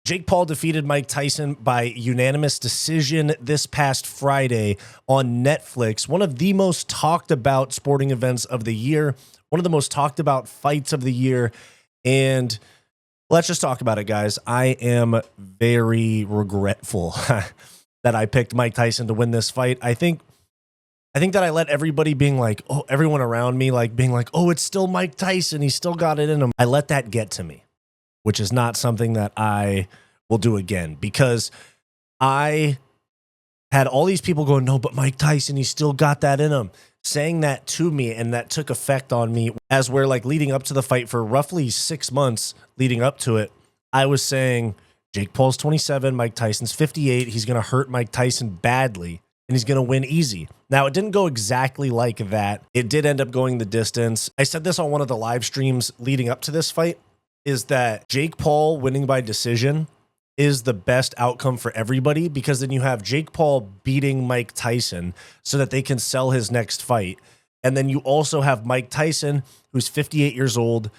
Jake Paul defeated Mike Tyson by unanimous decision this past Friday on Netflix. One of the most talked about sporting events of the year, one of the most talked about fights of the year. And let's just talk about it, guys. I am very regretful that I picked Mike Tyson to win this fight. I think that I let everybody being like, oh, everyone around me like being like, oh, it's still Mike Tyson. He's still got it in him. I let that get to me, which is not something that I will do again, because I had all these people going, no, but Mike Tyson, he's still got that in him, saying that to me, and that took effect on me as we're like leading up to the fight for roughly 6 months leading up to it. I was saying Jake Paul's 27, Mike Tyson's 58. He's going to hurt Mike Tyson badly, and he's going to win easy. Now, it didn't go exactly like that. It did end up going the distance. I said this on one of the live streams leading up to this fight, is that Jake Paul winning by decision is the best outcome for everybody, because then you have Jake Paul beating Mike Tyson so that they can sell his next fight. And then you also have Mike Tyson, who's 58 years old,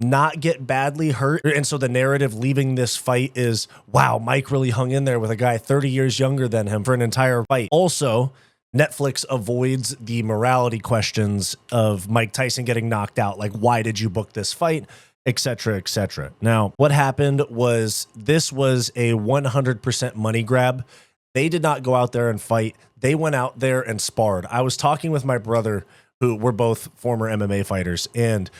not get badly hurt. And so the narrative leaving this fight is, wow, Mike really hung in there with a guy 30 years younger than him for an entire fight. Also, Netflix avoids the morality questions of Mike Tyson getting knocked out. Like, why did you book this fight? Etc., etc. Now, what happened was this was a 100% money grab. They did not go out there and fight. They went out there and sparred. I was talking with my brother, who we're both former MMA fighters, and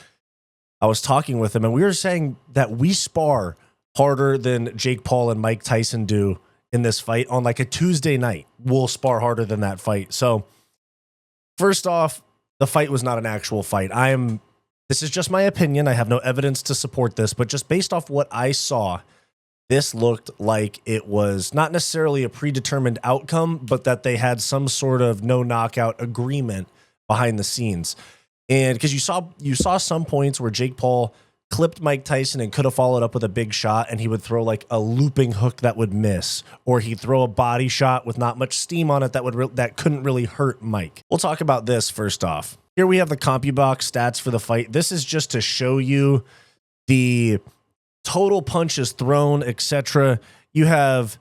I was talking with him, and we were saying that we spar harder than Jake Paul and Mike Tyson do in this fight. On like a Tuesday night, we'll spar harder than that fight. So first off, the fight was not an actual fight. This is just my opinion. I have no evidence to support this, but just based off what I saw, this looked like it was not necessarily a predetermined outcome, but that they had some sort of no knockout agreement behind the scenes. And because you saw some points where Jake Paul clipped Mike Tyson and could have followed up with a big shot, and he would throw like a looping hook that would miss, or he'd throw a body shot with not much steam on it that couldn't really hurt Mike. We'll talk about this first off. Here we have the CompuBox stats for the fight. This is just to show you the total punches thrown, etc. You have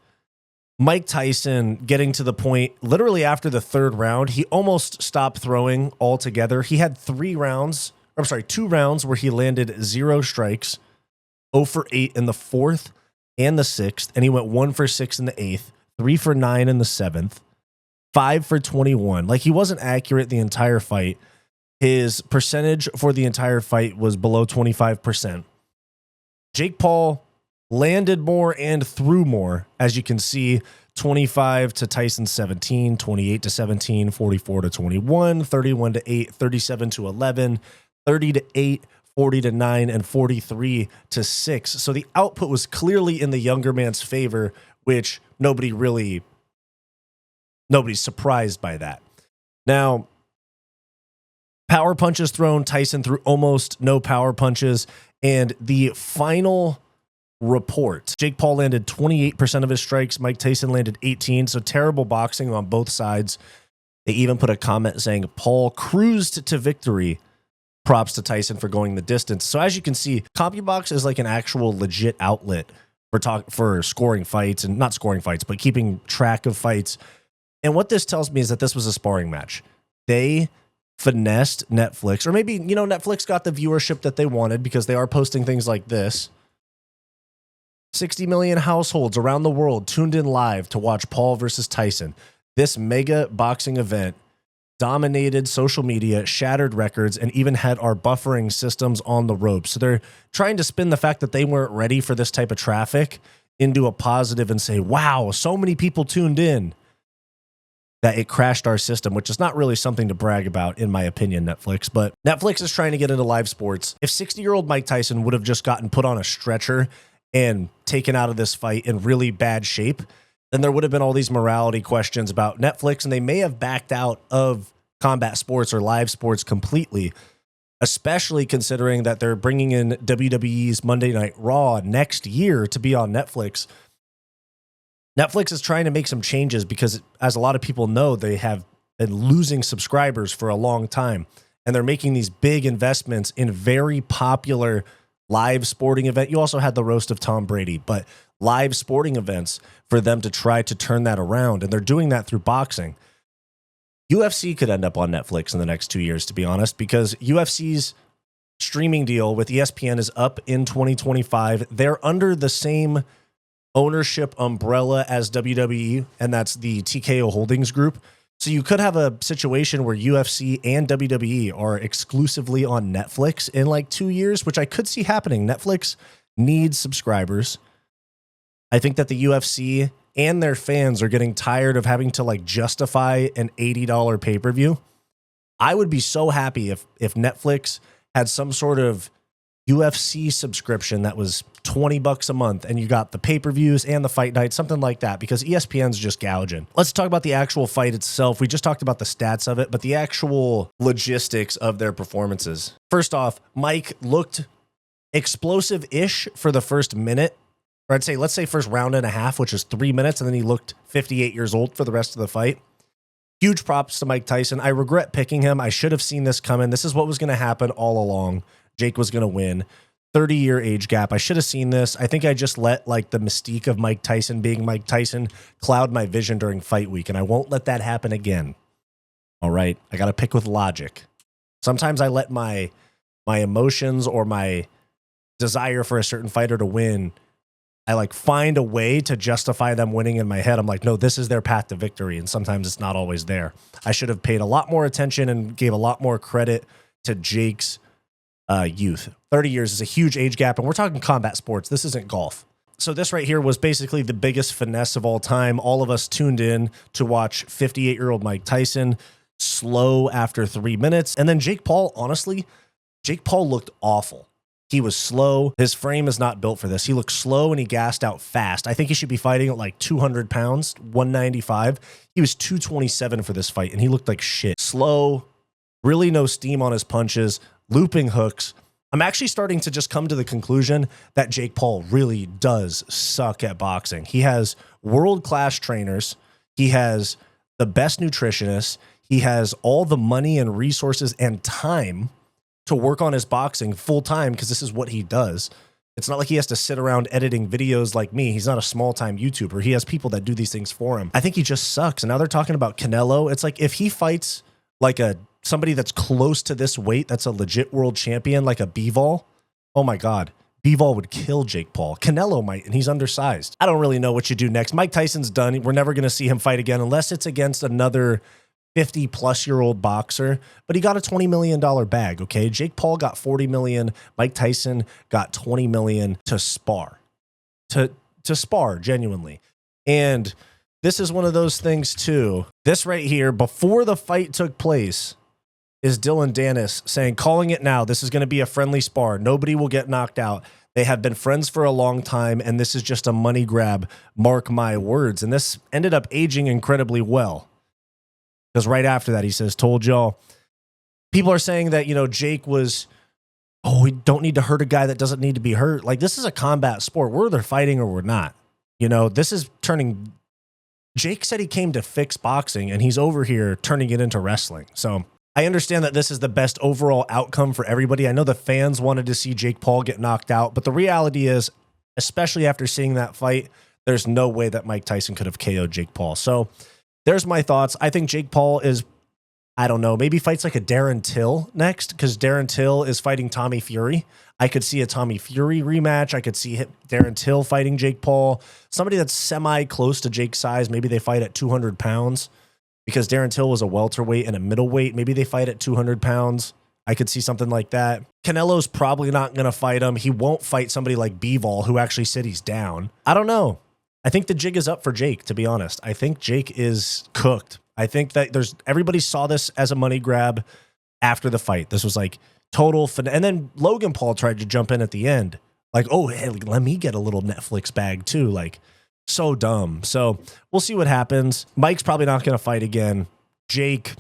Mike Tyson getting to the point literally after the third round. He almost stopped throwing altogether. He had 2 rounds where he landed 0 strikes, 0 for 8 in the 4th and the 6th, and he went 1 for 6 in the 8th, 3 for 9 in the 7th, 5 for 21. Like, he wasn't accurate the entire fight. His percentage for the entire fight was below 25%. Jake Paul landed more and threw more, as you can see, 25 to Tyson 17, 28 to 17, 44 to 21, 31 to 8, 37 to 11, 30 to 8, 40 to 9, and 43 to 6. So the output was clearly in the younger man's favor, which nobody's surprised by that. Now, power punches thrown, Tyson threw almost no power punches. And the final report, Jake Paul landed 28% of his strikes. Mike Tyson landed 18. So terrible boxing on both sides. They even put a comment saying Paul cruised to victory. Props to Tyson for going the distance. So as you can see, CompuBox is like an actual legit outlet for scoring fights, and not scoring fights, but keeping track of fights. And what this tells me is that this was a sparring match. They finessed Netflix, or maybe, Netflix got the viewership that they wanted because they are posting things like this. 60 million households around the world tuned in live to watch Paul versus Tyson. This mega boxing event dominated social media, shattered records, and even had our buffering systems on the ropes. So they're trying to spin the fact that they weren't ready for this type of traffic into a positive and say, wow, so many people tuned in that it crashed our system, which is not really something to brag about, in my opinion, Netflix. But Netflix is trying to get into live sports. If 60-year-old Mike Tyson would have just gotten put on a stretcher and taken out of this fight in really bad shape, then there would have been all these morality questions about Netflix, and they may have backed out of combat sports or live sports completely, especially considering that they're bringing in WWE's Monday Night Raw next year to be on Netflix. Netflix is trying to make some changes because, as a lot of people know, they have been losing subscribers for a long time, and they're making these big investments in very popular live sporting event. You also had the roast of Tom Brady, but live sporting events for them to try to turn that around. And they're doing that through boxing. UFC could end up on Netflix in the next 2 years, to be honest, because UFC's streaming deal with ESPN is up in 2025. They're under the same ownership umbrella as WWE, and that's the TKO Holdings Group. So you could have a situation where UFC and WWE are exclusively on Netflix in like 2 years, which I could see happening. Netflix needs subscribers. I think that the UFC and their fans are getting tired of having to like justify an $80 pay-per-view. I would be so happy if Netflix had some sort of UFC subscription that was $20 a month and you got the pay-per-views and the fight night, something like that, because ESPN's just gouging. Let's talk about the actual fight itself. We just talked about the stats of it, but the actual logistics of their performances. First off, Mike looked explosive-ish for the first minute, or let's say first round and a half, which is 3 minutes, and then he looked 58 years old for the rest of the fight. Huge props to Mike Tyson. I regret picking him. I should have seen this coming. This is what was going to happen all along. Jake was going to win. 30-year age gap. I should have seen this. I think I just let like the mystique of Mike Tyson being Mike Tyson cloud my vision during fight week, and I won't let that happen again. All right, I got to pick with logic. Sometimes I let my emotions or my desire for a certain fighter to win, I like find a way to justify them winning in my head. I'm like, no, this is their path to victory, and sometimes it's not always there. I should have paid a lot more attention and gave a lot more credit to Jake's youth. 30 years is a huge age gap, and we're talking combat sports. This isn't golf. So this right here was basically the biggest finesse of all time. All of us tuned in to watch 58-year-old Mike Tyson slow after 3 minutes. And then Jake Paul, honestly, Jake Paul looked awful. He was slow. His frame is not built for this. He looked slow and he gassed out fast. I think he should be fighting at like 200 pounds, 195. He was 227 for this fight, and he looked like shit. Slow, really no steam on his punches, looping hooks. I'm actually starting to just come to the conclusion that Jake Paul really does suck at boxing. He has world-class trainers. He has the best nutritionists. He has all the money and resources and time to work on his boxing full time, because this is what he does. It's not like he has to sit around editing videos like me. He's not a small-time YouTuber. He has people that do these things for him. I think he just sucks. And now they're talking about Canelo. It's like if he fights like somebody that's close to this weight, that's a legit world champion, like a Bivol, oh my God, Bivol would kill Jake Paul. Canelo might, and he's undersized. I don't really know what you do next. Mike Tyson's done. We're never going to see him fight again unless it's against another 50-plus-year-old boxer, but he got a $20 million bag, okay? Jake Paul got $40 million. Mike Tyson got $20 million to spar, to spar, genuinely. And this is one of those things, too. This right here, before the fight took place, is Dylan Dennis saying, calling it now, this is going to be a friendly spar. Nobody will get knocked out. They have been friends for a long time, and this is just a money grab. Mark my words. And this ended up aging incredibly well. Because right after that, he says, told y'all. People are saying that, you know, Jake was, we don't need to hurt a guy that doesn't need to be hurt. Like, this is a combat sport. We're either fighting or we're not. You know, this is turning. Jake said he came to fix boxing, and he's over here turning it into wrestling. So I understand that this is the best overall outcome for everybody. I know the fans wanted to see Jake Paul get knocked out, but the reality is, especially after seeing that fight, there's no way that Mike Tyson could have KO'd Jake Paul. So there's my thoughts. I think Jake Paul is, I don't know, maybe fights like a Darren Till next, because Darren Till is fighting Tommy Fury. I could see a Tommy Fury rematch. I could see Darren Till fighting Jake Paul. Somebody that's semi-close to Jake's size. Maybe they fight at 200 pounds, because Darren Till was a welterweight and a middleweight. Maybe they fight at 200 pounds. I could see something like that. Canelo's probably not going to fight him. He won't fight somebody like Bivol, who actually said he's down. I don't know. I think the jig is up for Jake, to be honest. I think Jake is cooked. I think that everybody saw this as a money grab after the fight. This was like total and then Logan Paul tried to jump in at the end. Like, oh, hey, let me get a little Netflix bag too. Like, so dumb. So we'll see what happens. Mike's probably not going to fight again. Jake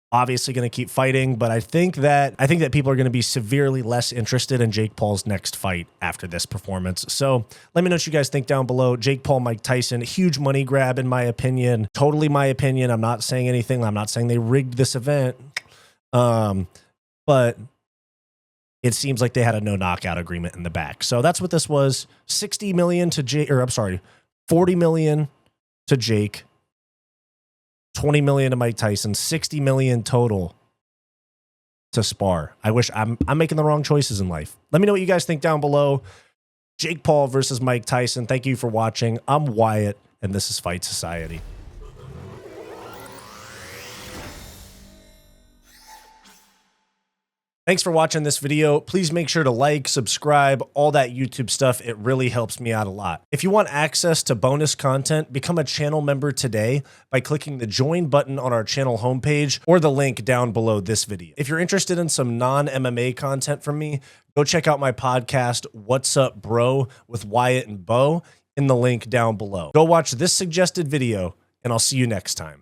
obviously going to keep fighting, but I think that people are going to be severely less interested in Jake Paul's next fight after this performance. So let me know what you guys think down below. Jake Paul, Mike Tyson, huge money grab in my opinion. Totally my opinion. I'm not saying anything. I'm not saying they rigged this event. But it seems like they had a no knockout agreement in the back. So that's what this was. 60 million to Jake, or I'm sorry, 40 million to Jake, 20 million to Mike Tyson, 60 million total to spar. I wish I'm making the wrong choices in life. Let me know what you guys think down below. Jake Paul versus Mike Tyson. Thank you for watching. I'm Wyatt, and this is Fight Society. Thanks for watching this video. Please make sure to like, subscribe, all that YouTube stuff. It really helps me out a lot. If you want access to bonus content, become a channel member today by clicking the join button on our channel homepage or the link down below this video. If you're interested in some non-MMA content from me, go check out my podcast, What's Up Bro, with Wyatt and Bo, in the link down below. Go watch this suggested video, and I'll see you next time.